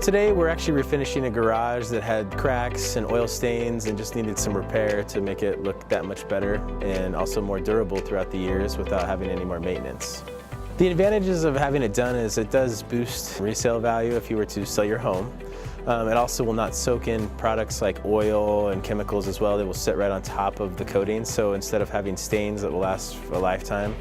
Today we're actually refinishing a garage that had cracks and oil stains and just needed some repair to make it look that much better and also more durable throughout the years without having any more maintenance. The advantages of having it done is it does boost resale value if you were to sell your home. It also will not soak in products like oil and chemicals as well. They will sit right on top of the coating, so instead of having stains that will last for a lifetime.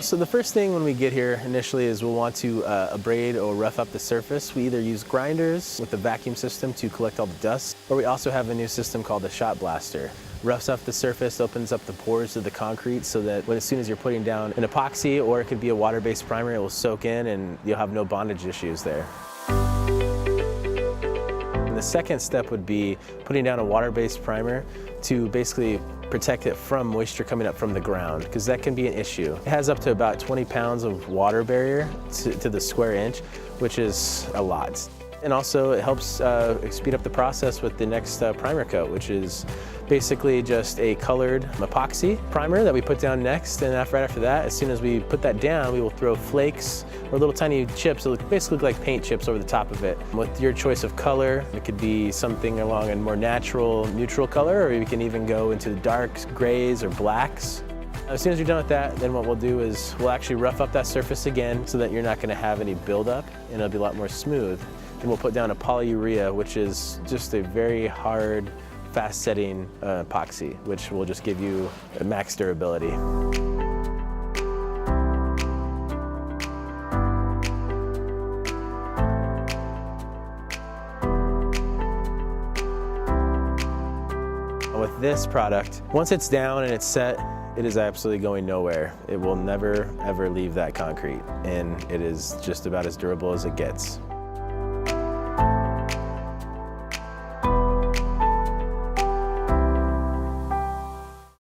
So the first thing when we get here initially is we'll want to abrade or rough up the surface. We either use grinders with the vacuum system to collect all the dust, or we also have a new system called the shot blaster. Roughs up the surface, opens up the pores of the concrete so that as soon as you're putting down an epoxy or it could be a water-based primer, it will soak in and you'll have no bondage issues there. And the second step would be putting down a water-based primer to basically protect it from moisture coming up from the ground, because that can be an issue. It has up to about 20 pounds of water barrier to the square inch, which is a lot. And also it helps speed up the process with the next primer coat, which is basically just a colored epoxy primer that we put down next. And right after that, as soon as we put that down, we will throw flakes or little tiny chips that basically look like paint chips over the top of it. With your choice of color, it could be something along a more natural, neutral color, or you can even go into darks, grays, or blacks. As soon as you're done with that, then what we'll do is we'll actually rough up that surface again so that you're not going to have any buildup and it'll be a lot more smooth. Then we'll put down a polyurea, which is just a very hard, fast-setting epoxy, which will just give you a max durability. With this product, once it's down and it's set, it is absolutely going nowhere. It will never, ever leave that concrete, and it is just about as durable as it gets.